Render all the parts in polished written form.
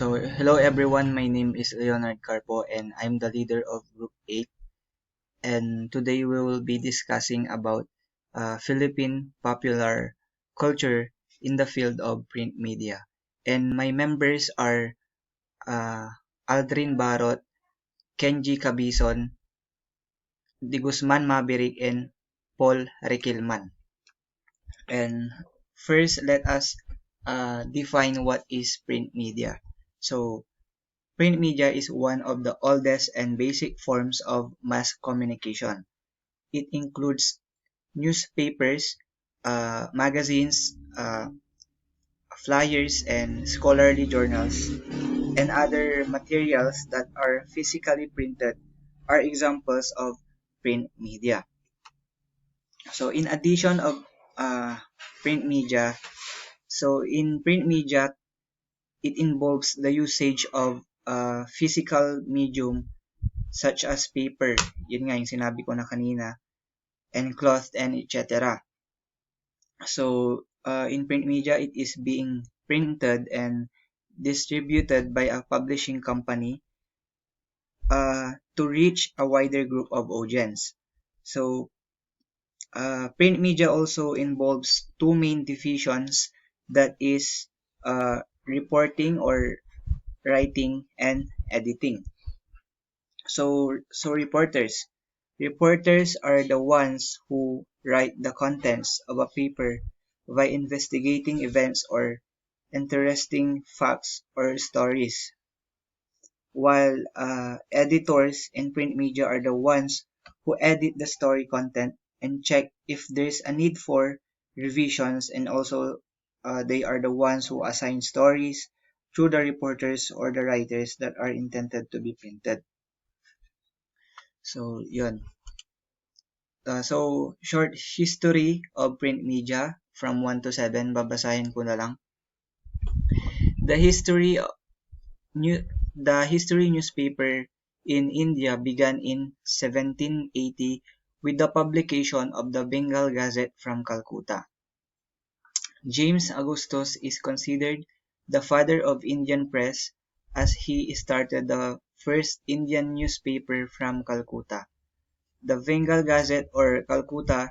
So, hello everyone, my name is Leonard Carpo and I'm the leader of Group 8. And today we will be discussing about Philippine popular culture in the field of print media. And my members are uh, Aldrin Barot, Kenji Cabison, Di Guzman Maverick, and Paul Requilman. And first, let us define what is print media. So, print media is one of the oldest and basic forms of mass communication. It includes newspapers, magazines, flyers, and scholarly journals, and other materials that are physically printed are examples of print media. So, in addition of print media, in print media, it involves the usage of physical medium such as paper, yun nga yung sinabi ko na kanina, and cloth and etc. So, in print media, it is being printed and distributed by a publishing company to reach a wider group of audience. So, print media also involves two main divisions, that is reporting or writing and editing. So reporters are the ones who write the contents of a paper by investigating events or interesting facts or stories, while editors in print media are the ones who edit the story content and check if there's a need for revisions, and also they are the ones who assign stories to the reporters or the writers that are intended to be printed. So, yun. So, short history of print media from 1 to 7, babasahin ko na lang. The history new the history newspaper in India began in 1780 with the publication of the Bengal Gazette from Calcutta. James Augustus is considered the father of Indian press, as he started the first Indian newspaper from Calcutta. The Bengal Gazette or Calcutta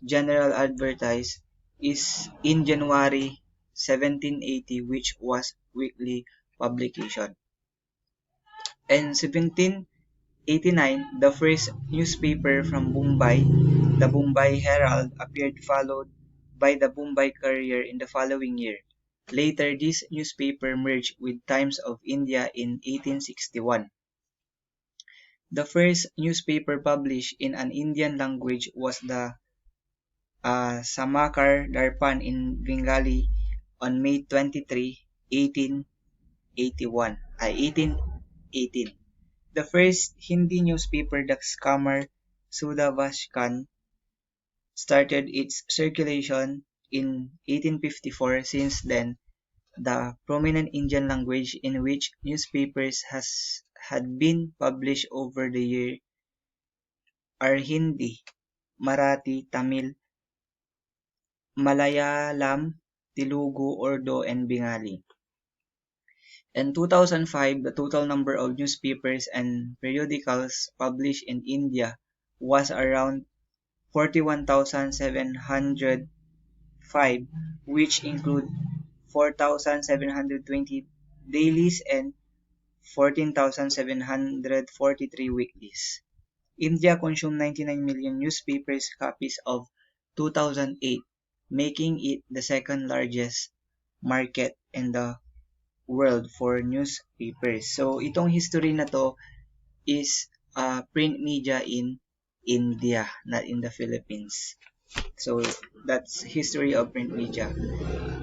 General Advertise is in January 1780, which was weekly publication. In 1789, the first newspaper from Mumbai, the Mumbai Herald, appeared, followed by the Mumbai Courier in the following year. Later, this newspaper merged with Times of India in 1861. The first newspaper published in an Indian language was the Samakar Darpan in Bengali on May 23, 1818. The first Hindi newspaper, the Kamar Sudavashkan, started its circulation in 1854. Since then, the prominent Indian language in which newspapers had been published over the year are Hindi, Marathi, Tamil, Malayalam, Telugu, Urdu, and Bengali. In 2005, the total number of newspapers and periodicals published in India was around 41,705, which include 4,720 dailies and 14,743 weeklies. India consumed 99 million newspapers copies of 2008, making it the second largest market in the world for newspapers. So, itong history na to is print media in India, not in the Philippines. So, that's history of print media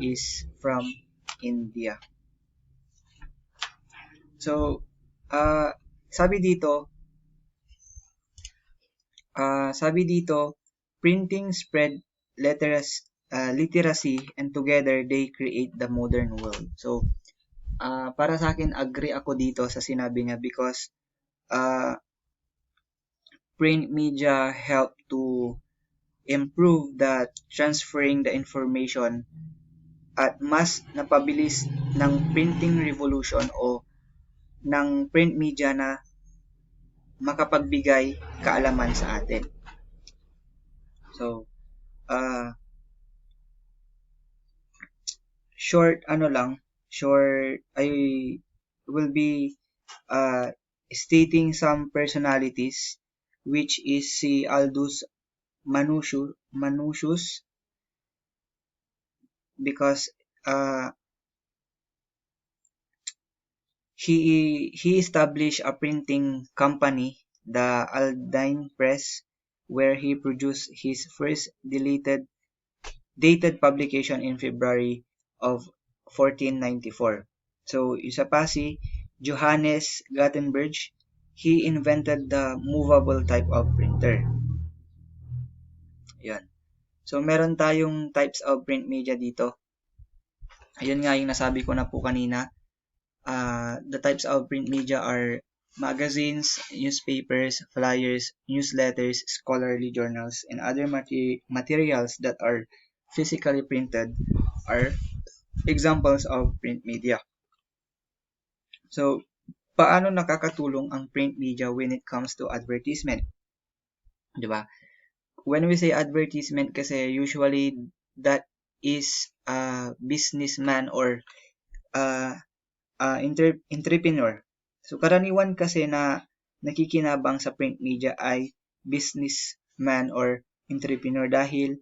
is from India. So, uh, sabi dito, printing spread literacy, and together they create the modern world. So, para sa akin, agree ako dito sa sinabi niya, because print media help to improve the transferring the information at mas napabilis ng printing revolution o ng print media na makapagbigay kaalaman sa atin. So, I will be stating some personalities, which is si Aldous Manutius, because he established a printing company, the Aldine Press, where he produced his first dated publication in February of 1494. So, isa pa si Johannes Gutenberg. He invented the movable type of printer. Yan. So, meron tayong types of print media dito. Ayun nga yung nasabi ko na po kanina. The types of print media are magazines, newspapers, flyers, newsletters, scholarly journals, and other materials that are physically printed are examples of print media. So, paano nakakatulong ang print media when it comes to advertisement? Diba? When we say advertisement kasi, usually that is a businessman or entrepreneur. So, karaniwan kasi na nakikinabang sa print media ay businessman or entrepreneur dahil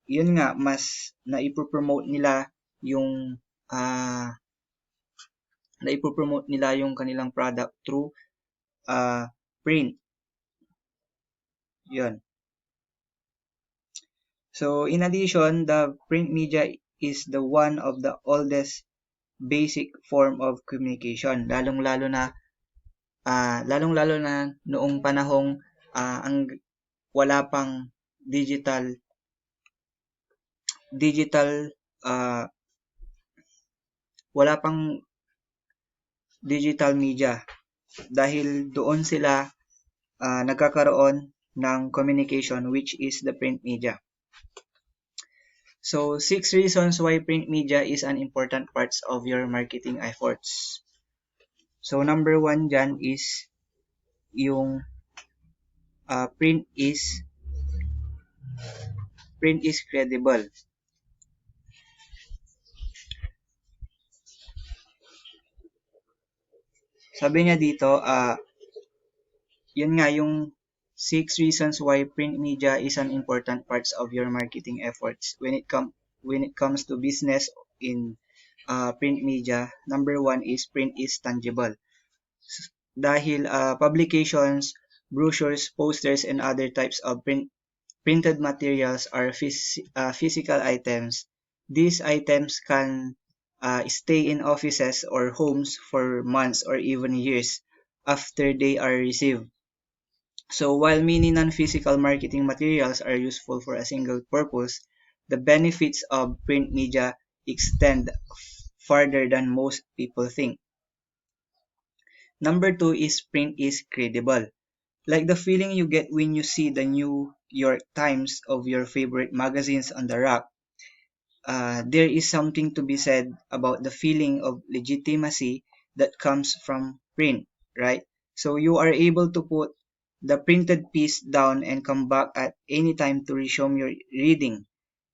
yun nga, mas naipopromote nila yung kanilang product through print. Yun. So, in addition, the print media is the one of the oldest basic form of communication, lalong-lalo na noong panahong wala pang digital media, dahil doon sila nagkakaroon ng communication, which is the print media. So, 6 reasons why print media is an important part of your marketing efforts. So, number 1 dyan is yung print is credible. Sabi niya dito, yun nga yung 6 reasons why print media is an important part of your marketing efforts. When it comes to business in print media, number 1 is print is tangible. Dahil publications, brochures, posters, and other types of printed materials are physical items. These items can stay in offices or homes for months or even years after they are received. So, while many non-physical marketing materials are useful for a single purpose, the benefits of print media extend farther than most people think. Number 2 is print is credible. Like the feeling you get when you see the New York Times of your favorite magazines on the rack, there is something to be said about the feeling of legitimacy that comes from print, right? So you are able to put the printed piece down and come back at any time to resume your reading.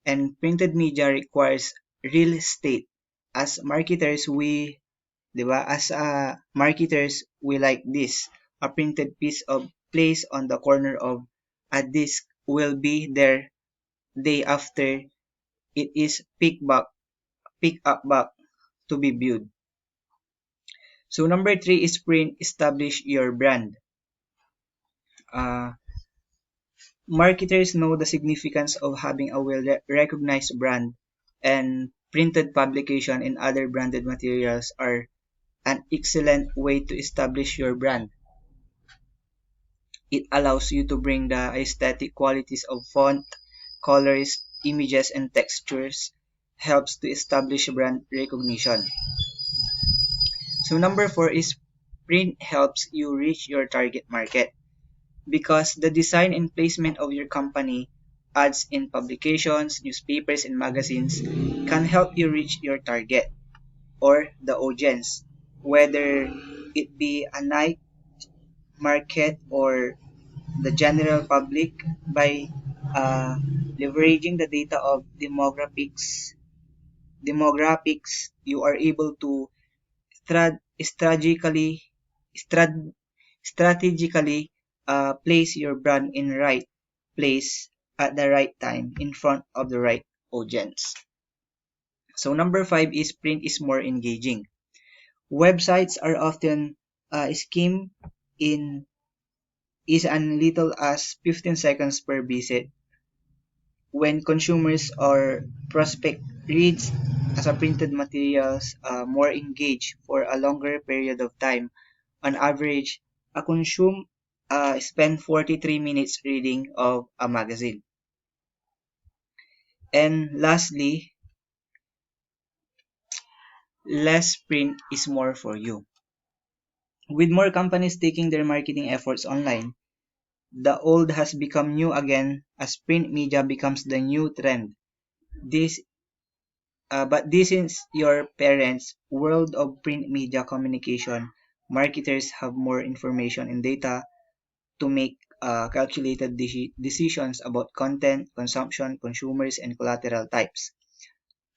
And printed media requires real estate. As marketers, we like this. A printed piece of placed on the corner of a disc will be there day after it is picked up back to be viewed. So number 3 is print establish your brand. Marketers know the significance of having a well-recognized brand, and printed publication and other branded materials are an excellent way to establish your brand. It allows you to bring the aesthetic qualities of font, colors, images, and textures, helps to establish brand recognition. So number 4 is print helps you reach your target market. Because the design and placement of your company ads in publications, newspapers, and magazines can help you reach your target or the audience, whether it be a night market or the general public by uh, leveraging the data of demographics. You are able to strategically strat- strategically place your brand in right place at the right time in front of the right audience. So number five is print is more engaging. Websites are often skimmed in is as little as 15 seconds per visit. When consumers or prospect reads as a printed materials more engaged for a longer period of time. On average, a consume spend 43 minutes reading of a magazine. And lastly, less print is more for you. With more companies taking their marketing efforts online, the old has become new again as print media becomes the new trend. This but this is your parents' world of print media communication. Marketers have more information and data to make calculated decisions about content, consumption, consumers, and collateral types.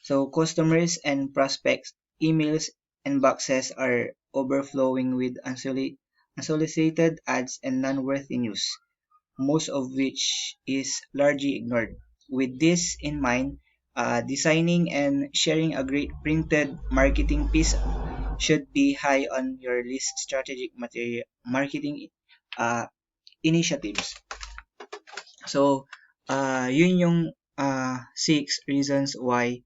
So customers and prospects' emails and boxes are overflowing with unsolicited ads and non-worthy news, most of which is largely ignored. With this in mind, designing and sharing a great printed marketing piece should be high on your list strategic material marketing uh, initiatives. So, yun yung six reasons why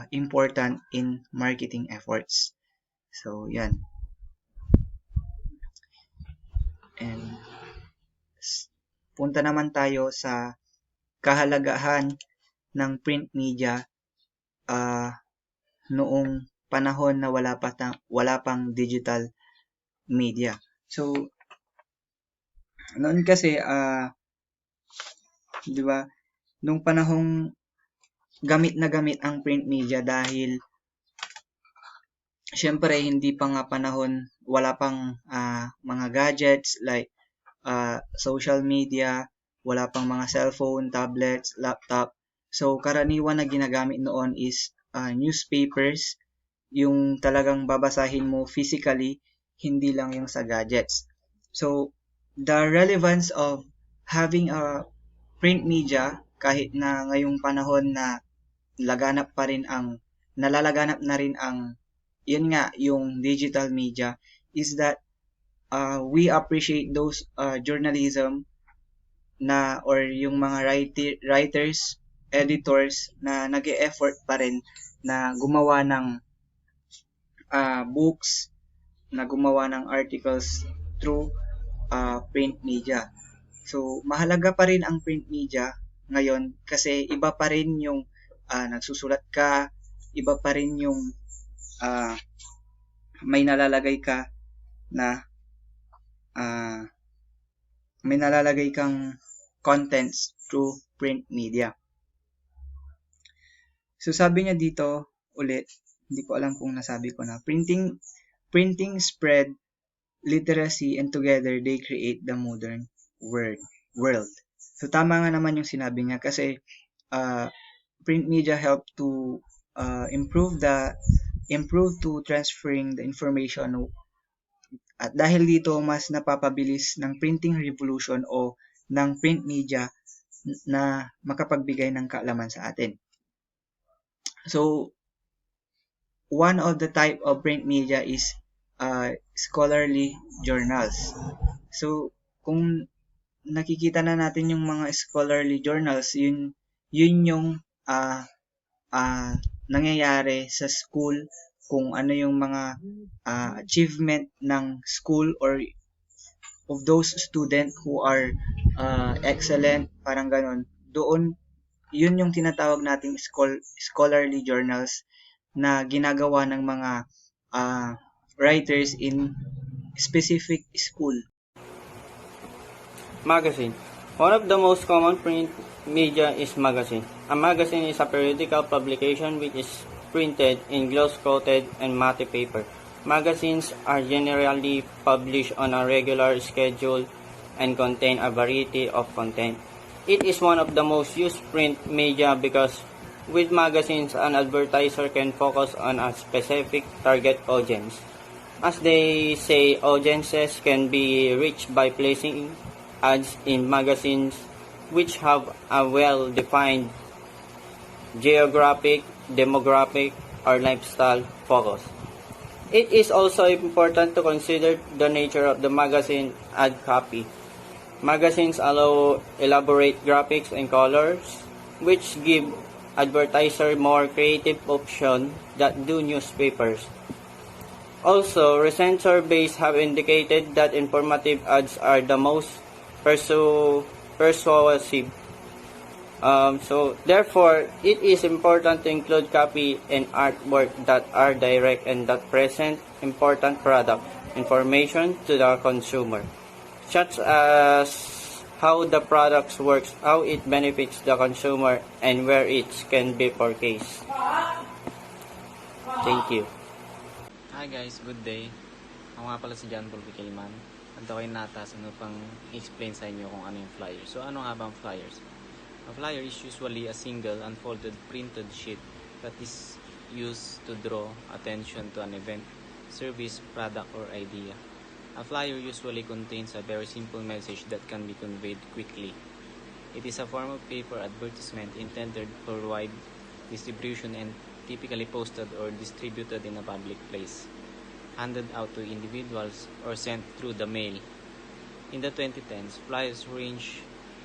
important in marketing efforts. So, yan. And punta naman tayo sa kahalagahan ng print media uh, noong panahon na wala pang digital media. So, noon kasi, 'di ba, nung panahong gamit na gamit ang print media dahil syempre hindi pa nga panahon, wala pang mga gadgets like social media, wala pang mga cellphone, tablets, laptop. So, karaniwan na ginagamit noon is newspapers, yung talagang babasahin mo physically, hindi lang yung sa gadgets. So, the relevance of having a print media kahit na ngayong panahon na laganap pa rin ang nalalaganap na rin ang yun nga yung digital media is that we appreciate those journalism na or yung mga writers, editors na nag-e-effort pa rin na gumawa ng books, na gumawa ng articles through print media. So, mahalaga pa rin ang print media ngayon kasi iba pa rin yung nagsusulat ka, iba pa rin yung uh, may nalalagay ka na uh, may nalalagay kang contents through print media. So, sabi niya dito ulit, hindi ko alam kung nasabi ko na, printing spread literacy and together they create the modern world. So tama nga naman yung sinabi niya kasi print media help to improve to transferring the information at dahil dito mas napapabilis ng printing revolution o ng print media na makapagbigay ng kaalaman sa atin. So one of the type of print media is scholarly journals. So kung nakikita na natin yung mga scholarly journals, yun yung nangyayari sa school, kung ano yung mga achievement ng school or of those student who are excellent, parang ganon. Doon, yun yung tinatawag nating scholarly journals na ginagawa ng mga writers in specific school. Magazine. One of the most common print media is magazine. A magazine is a periodical publication which is printed in gloss-coated and matte paper. Magazines are generally published on a regular schedule and contain a variety of content. It is one of the most used print media because with magazines, an advertiser can focus on a specific target audience. As they say, audiences can be reached by placing ads in magazines which have a well-defined geographic, demographic, or lifestyle focus. It is also important to consider the nature of the magazine ad copy. Magazines allow elaborate graphics and colors, which give advertisers more creative options than do newspapers. Also, recent surveys have indicated that informative ads are the most persuasive. Therefore, it is important to include copy and artwork that are direct and that present important product information to the consumer, such as how the products works, how it benefits the consumer, and where it can be purchased. Thank you. Hi guys, good day. Ako nga pala si John Paul Kiliman. Ando kayo natas upang explain sa inyo kung ano yung flyers. So ano nga ba ang flyers? A flyer is usually a single unfolded printed sheet that is used to draw attention to an event, service, product, or idea. A flyer usually contains a very simple message that can be conveyed quickly. It is a form of paper advertisement intended for wide distribution and typically posted or distributed in a public place, handed out to individuals or sent through the mail. In the 2010s, flyers range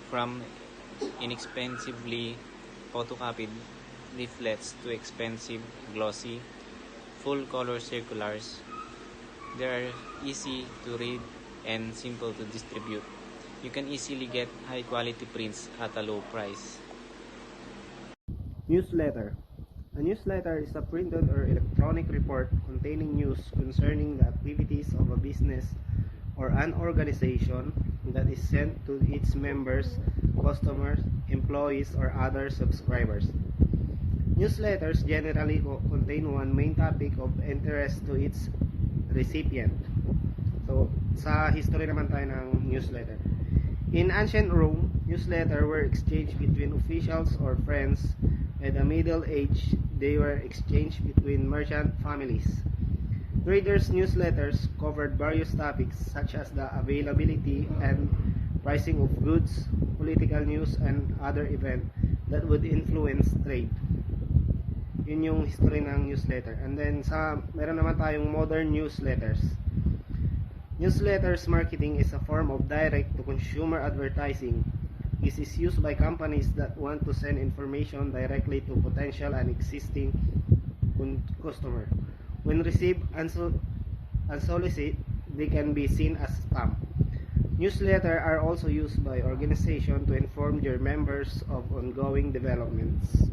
from inexpensively photocopied leaflets to expensive, glossy, full-color circulars. They are easy to read and simple to distribute. You can easily get high-quality prints at a low price. Newsletter. A newsletter is a printed or electronic report containing news concerning the activities of a business or an organization that is sent to its members, customers, employees, or other subscribers. Newsletters generally contain one main topic of interest to its recipient. So, sa history naman tayo ng newsletter. In ancient Rome, newsletters were exchanged between officials or friends. At the Middle Age, they were exchanged between merchant families. Traders' newsletters covered various topics such as the availability and pricing of goods, political news, and other events that would influence trade. Yun yung history ng newsletter. And then, meron naman tayong modern newsletters. Newsletters marketing is a form of direct-to-consumer advertising. This is used by companies that want to send information directly to potential and existing customers. When received unsolicited, they can be seen as spam. Newsletters are also used by organizations to inform their members of ongoing developments.